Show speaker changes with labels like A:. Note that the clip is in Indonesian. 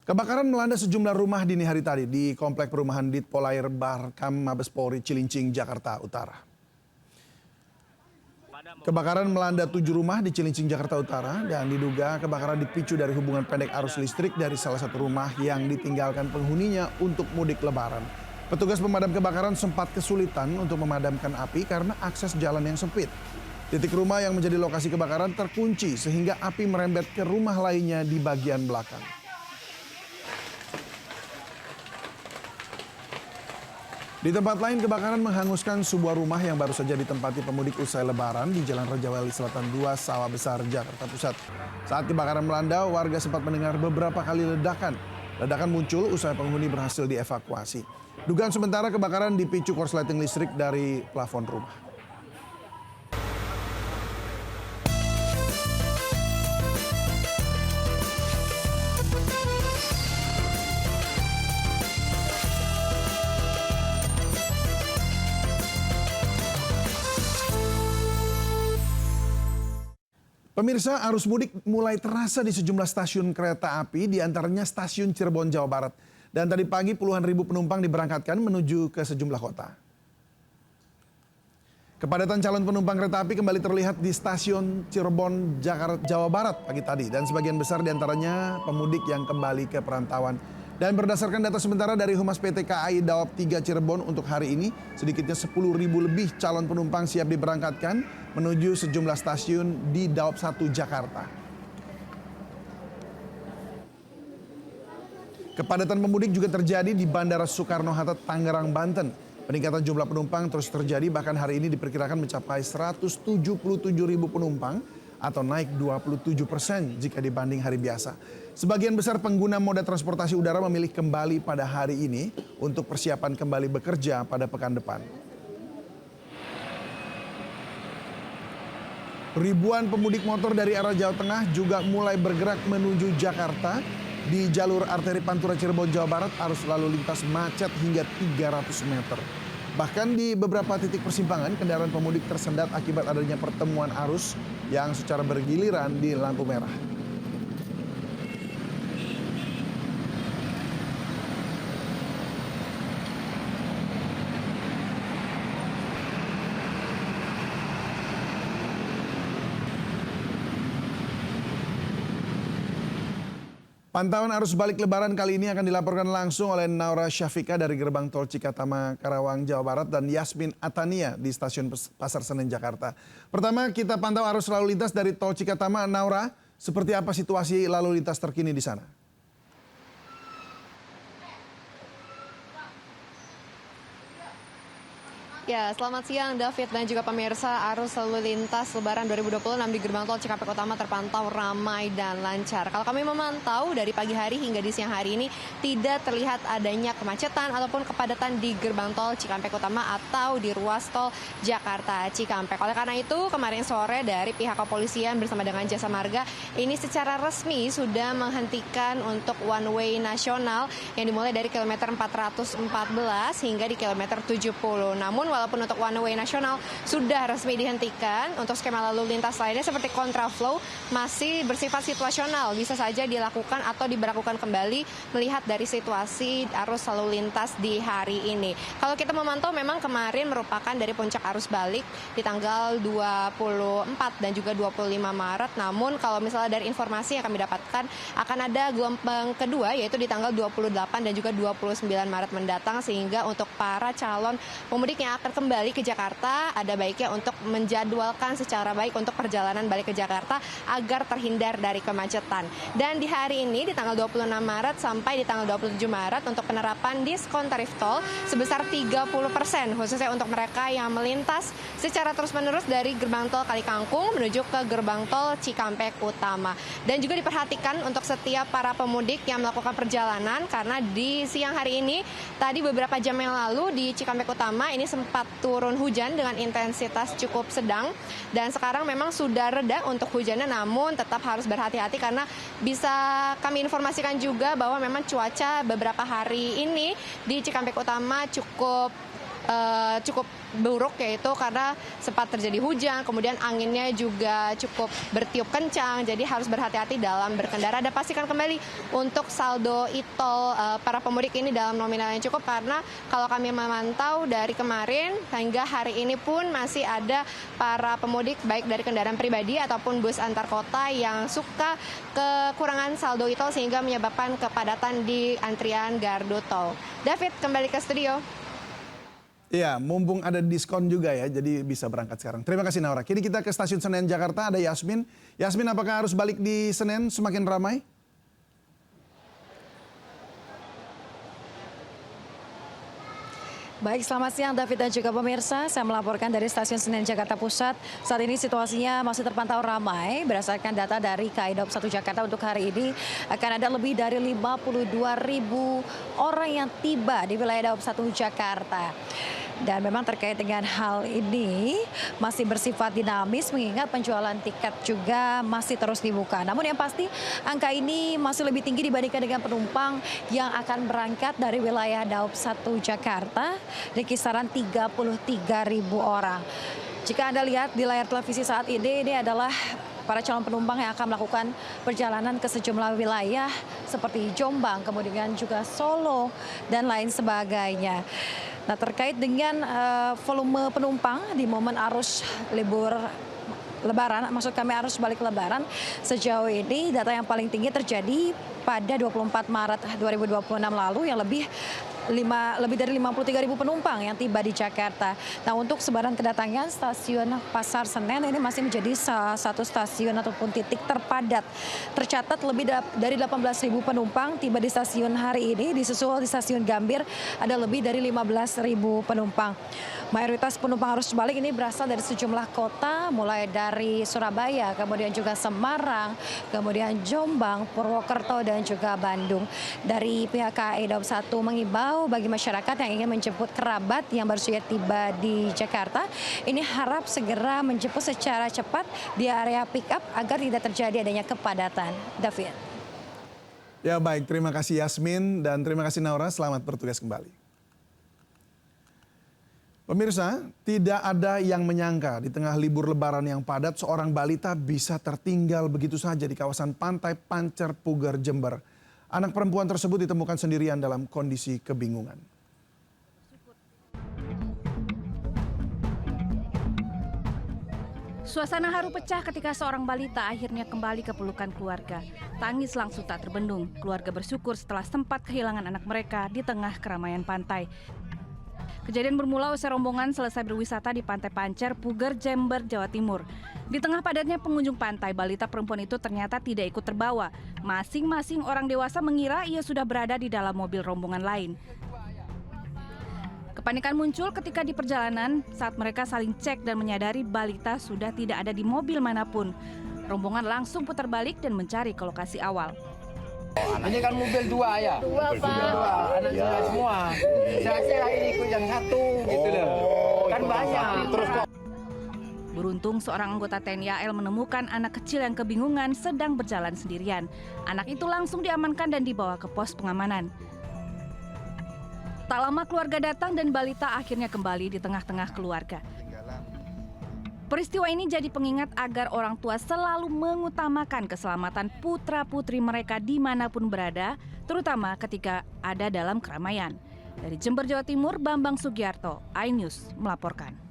A: Kebakaran melanda sejumlah rumah dini hari tadi di Komplek Perumahan Ditpolair Barkam Mabes Polri Cilincing, Jakarta Utara. Kebakaran melanda 7 rumah di Cilincing, Jakarta Utara dan diduga kebakaran dipicu dari hubungan pendek arus listrik dari salah satu rumah yang ditinggalkan penghuninya untuk mudik lebaran. Petugas pemadam kebakaran sempat kesulitan untuk memadamkan api karena akses jalan yang sempit. Titik rumah yang menjadi lokasi kebakaran terkunci sehingga api merembet ke rumah lainnya di bagian belakang. Di tempat lain, kebakaran menghanguskan sebuah rumah yang baru saja ditempati pemudik usai lebaran di Jalan Rajawali Selatan 2, Sawah Besar, Jakarta Pusat. Saat kebakaran melanda, warga sempat mendengar beberapa kali ledakan. Ledakan muncul usai penghuni berhasil dievakuasi. Dugaan sementara kebakaran dipicu korsleting listrik dari plafon rumah. Pemirsa, arus mudik mulai terasa di sejumlah stasiun kereta api, di antaranya stasiun Cirebon, Jawa Barat. Dan tadi pagi puluhan ribu penumpang diberangkatkan menuju ke sejumlah kota. Kepadatan calon penumpang kereta api kembali terlihat di stasiun Cirebon, Jakarta, Jawa Barat pagi tadi. Dan sebagian besar diantaranya pemudik yang kembali ke perantauan. Dan berdasarkan data sementara dari Humas PT KAI Daob 3 Cirebon untuk hari ini, sedikitnya 10.000 lebih calon penumpang siap diberangkatkan menuju sejumlah stasiun di Daob 1 Jakarta. Kepadatan pemudik juga terjadi di Bandara Soekarno-Hatta, Tangerang, Banten. Peningkatan jumlah penumpang terus terjadi, bahkan hari ini diperkirakan mencapai 177.000 penumpang atau naik 27% jika dibanding hari biasa. Sebagian besar pengguna moda transportasi udara memilih kembali pada hari ini untuk persiapan kembali bekerja pada pekan depan. Ribuan pemudik motor dari arah Jawa Tengah juga mulai bergerak menuju Jakarta. Di jalur arteri Pantura Cirebon, Jawa Barat, arus lalu lintas macet hingga 300 meter. Bahkan di beberapa titik persimpangan, kendaraan pemudik tersendat akibat adanya pertemuan arus yang secara bergiliran di lampu merah. Pantauan arus balik lebaran kali ini akan dilaporkan langsung oleh Naura Syafika dari Gerbang Tol Cikatama, Karawang, Jawa Barat, dan Yasmin Atania di Stasiun Pasar Senen, Jakarta. Pertama, kita pantau arus lalu lintas dari Tol Cikatama. Naura, seperti apa situasi lalu lintas terkini di sana?
B: Ya, selamat siang David dan juga pemirsa. Arus lalu lintas Lebaran 2026 di Gerbang Tol Cikampek Utama terpantau ramai dan lancar. Kalau kami memantau dari pagi hari hingga di siang hari ini tidak terlihat adanya kemacetan ataupun kepadatan di Gerbang Tol Cikampek Utama atau di ruas tol Jakarta Cikampek. Oleh karena itu, kemarin sore dari pihak kepolisian bersama dengan Jasa Marga ini secara resmi sudah menghentikan untuk one way nasional yang dimulai dari kilometer 414 hingga di kilometer 70. Namun walaupun untuk one way nasional sudah resmi dihentikan, untuk skema lalu lintas lainnya seperti kontraflow masih bersifat situasional, bisa saja dilakukan atau diberlakukan kembali melihat dari situasi arus lalu lintas di hari ini. Kalau kita memantau memang kemarin merupakan dari puncak arus balik di tanggal 24 dan juga 25 Maret, namun kalau misalnya dari informasi yang kami dapatkan akan ada gelombang kedua yaitu di tanggal 28 dan juga 29 Maret mendatang, sehingga untuk para calon pemudik yang akan kembali ke Jakarta ada baiknya untuk menjadwalkan secara baik untuk perjalanan balik ke Jakarta agar terhindar dari kemacetan. Dan di hari ini di tanggal 26 Maret sampai di tanggal 27 Maret untuk penerapan diskon tarif tol sebesar 30% khususnya untuk mereka yang melintas secara terus-menerus dari gerbang tol Kalikangkung menuju ke gerbang tol Cikampek Utama. Dan juga diperhatikan untuk setiap para pemudik yang melakukan perjalanan, karena di siang hari ini tadi beberapa jam yang lalu di Cikampek Utama ini sempat turun hujan dengan intensitas cukup sedang, dan sekarang memang sudah reda untuk hujannya, namun tetap harus berhati-hati karena bisa kami informasikan juga bahwa memang cuaca beberapa hari ini di Cikampek Utama cukup cukup buruk, yaitu karena sempat terjadi hujan, kemudian anginnya juga cukup bertiup kencang, jadi harus berhati-hati dalam berkendara dan pastikan kembali untuk saldo e-tol para pemudik ini dalam nominal yang cukup, karena kalau kami memantau dari kemarin hingga hari ini pun masih ada para pemudik baik dari kendaraan pribadi ataupun bus antar kota yang suka kekurangan saldo e-tol sehingga menyebabkan kepadatan di antrian gardu tol. David, kembali ke studio.
A: Iya, mumpung ada diskon juga ya, jadi bisa berangkat sekarang. Terima kasih Naura. Kini kita ke stasiun Senen Jakarta, ada Yasmin. Yasmin, apakah harus balik di Senen semakin ramai?
C: Baik, selamat siang David dan juga pemirsa. Saya melaporkan dari Stasiun Senen Jakarta Pusat. Saat ini situasinya masih terpantau ramai. Berdasarkan data dari KAI Daob 1 Jakarta untuk hari ini akan ada lebih dari 52.000 orang yang tiba di wilayah Daob 1 Jakarta. Dan memang terkait dengan hal ini masih bersifat dinamis mengingat penjualan tiket juga masih terus dibuka. Namun yang pasti angka ini masih lebih tinggi dibandingkan dengan penumpang yang akan berangkat dari wilayah Daob 1 Jakarta di kisaran 33.000 orang. Jika Anda lihat di layar televisi saat ini adalah para calon penumpang yang akan melakukan perjalanan ke sejumlah wilayah seperti Jombang, kemudian juga Solo, dan lain sebagainya. Nah, terkait dengan volume penumpang di momen arus libur Lebaran, maksud kami arus balik Lebaran, sejauh ini data yang paling tinggi terjadi pada 24 Maret 2026 lalu yang lebih dari 53.000 penumpang yang tiba di Jakarta. Nah, untuk sebaran kedatangan stasiun Pasar Senen ini masih menjadi salah satu stasiun ataupun titik terpadat. Tercatat lebih dari 18.000 penumpang tiba di stasiun hari ini, disusul di stasiun Gambir ada lebih dari 15.000 penumpang. Mayoritas penumpang arus balik ini berasal dari sejumlah kota, mulai dari Surabaya, kemudian juga Semarang, kemudian Jombang, Purwokerto, dan juga Bandung. Dari pihak KAI Daob 1 mengimbau bagi masyarakat yang ingin menjemput kerabat yang baru saja tiba di Jakarta, ini harap segera menjemput secara cepat di area pick up agar tidak terjadi adanya kepadatan. David.
A: Ya baik, terima kasih Yasmin dan terima kasih Naura, selamat bertugas kembali. Pemirsa, tidak ada yang menyangka di tengah libur Lebaran yang padat seorang balita bisa tertinggal begitu saja di kawasan Pantai Pancer Puger, Jember. Anak perempuan tersebut ditemukan sendirian dalam kondisi kebingungan.
D: Suasana haru pecah ketika seorang balita akhirnya kembali ke pelukan keluarga. Tangis langsung tak terbendung. Keluarga bersyukur setelah sempat kehilangan anak mereka di tengah keramaian pantai. Kejadian bermula usai rombongan selesai berwisata di Pantai Pancer, Puger, Jember, Jawa Timur. Di tengah padatnya pengunjung pantai, balita perempuan itu ternyata tidak ikut terbawa. Masing-masing orang dewasa mengira ia sudah berada di dalam mobil rombongan lain. Kepanikan muncul ketika di perjalanan saat mereka saling cek dan menyadari balita sudah tidak ada di mobil manapun. Rombongan langsung putar balik dan mencari ke lokasi awal.
E: Ini kan mobil dua ya? Dua, Pak. Dua, anak saya semua. Saya kira ini ikut yang satu gitu loh. Kan banyak.
D: Beruntung seorang anggota TNI AL menemukan anak kecil yang kebingungan sedang berjalan sendirian. Anak itu langsung diamankan dan dibawa ke pos pengamanan. Tak lama keluarga datang dan balita akhirnya kembali di tengah-tengah keluarga. Peristiwa ini jadi pengingat agar orang tua selalu mengutamakan keselamatan putra-putri mereka dimanapun berada, terutama ketika ada dalam keramaian. Dari Jember, Jawa Timur, Bambang Sugiarto, iNews melaporkan.